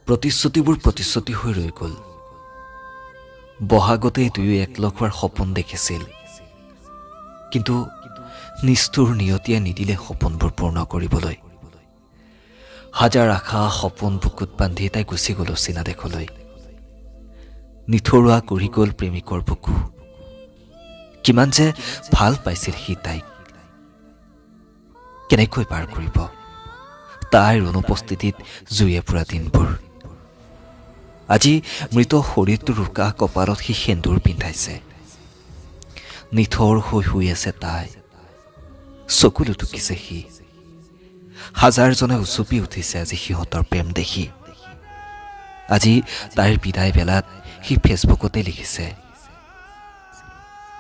প্ৰতিশ্ৰুতি হৈ ৰৈ গ'ল। বহাগতেই দুয়ো একলগ হোৱাৰ সপোন দেখিছিল, কিন্তু নিষ্ঠুৰ নিয়তিয়ে নিদিলে সপোনবোৰ পূৰ্ণ কৰিবলৈ। হাজাৰ আশা সপোন বুকুত বান্ধি তাই গুচি গ'ল চীনা দেশলৈ। নিথৰুৱা কৰি গ'ল প্ৰেমিকৰ বুকু। কিমান যে ভাল পাইছিল সি তাইক, কেনেকৈ পাৰ কৰিব তাইৰ অনুপস্থিতিত জুয়ে পুৰা দিনবোৰ। আজি মৃত শৰীৰটোৰ উকা কপালত সি সেন্দুৰ পিন্ধাইছে। নিথৰ হৈ শুই আছে তাই, চকু লুটুকিছে সি। হাজাৰজনে উচুপি উঠিছে আজি সিহঁতৰ প্ৰেম দেখি। আজি তাইৰ বিদায় বেলাত সি ফেচবুকতে লিখিছে,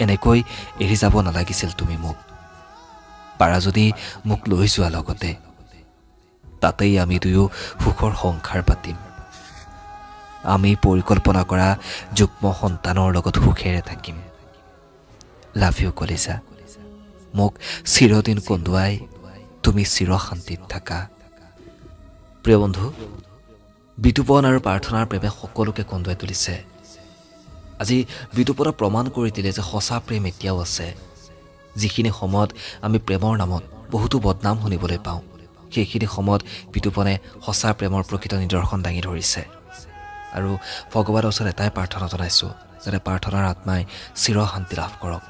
এনেকৈ এৰি যাব নালাগিছিল তুমি মোক, পাৰা যদি মোক লৈ যোৱা লগতে, তাতেই আমি দুয়ো সুখৰ সংসাৰ পাতিম। আমি পৰিকল্পনা কৰা যুগ্ম সন্তানৰ লগত সুখেৰে থাকিম। লাভ ইউ কলিজা, মোক চিৰদিন কন্দুৱাই তুমি চিৰ শান্তিত থাকা। প্ৰিয় বন্ধু, বিতুপন আৰু প্ৰাৰ্থনাৰ প্ৰেমে সকলোকে কন্দুৱাই তুলিছে। আজি বিতুপনে প্ৰমাণ কৰি দিলে যে সঁচা প্ৰেম এতিয়াও আছে। যিখিনি সময়ত আমি প্ৰেমৰ নামত বহুতো বদনাম শুনিবলৈ পাওঁ, সেইখিনি সময়ত বিতুপনে সঁচা প্ৰেমৰ প্ৰকৃত নিদৰ্শন দাঙি ধৰিছে। আৰু ভগৱানৰ ওচৰত এটাই প্ৰাৰ্থনা জনাইছোঁ, যাতে প্ৰাৰ্থনাৰ আত্মাই চিৰ শান্তি লাভ কৰক।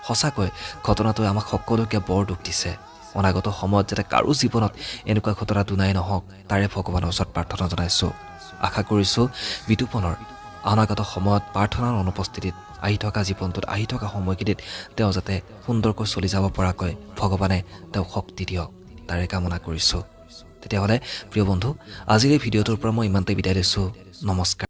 সঁচাকৈ ঘটনাটোৱে আমাক সকলোকে বৰ দুখ দিছে। অনাগত সময়ত যাতে কাৰো জীৱনত এনেকুৱা ঘটনা দুনাই নহওক, তাৰে ভগৱানৰ ওচৰত প্ৰাৰ্থনা জনাইছোঁ। আশা কৰিছোঁ বিতুপনৰ অনাগত সময়ত প্ৰাৰ্থনাৰ অনুপস্থিতিত আহি থকা জীৱনটোত, আহি থকা সময়খিনিত তেওঁ যাতে সুন্দৰকৈ চলি যাব পৰাকৈ ভগৱানে তেওঁক শক্তি দিয়ক, তাৰে কামনা কৰিছোঁ। তেতিয়াহ'লে প্ৰিয় বন্ধু, আজিৰ এই ভিডিঅ'টোৰ পৰা মই ইমানতে বিদায় দিছোঁ। নমস্কাৰ।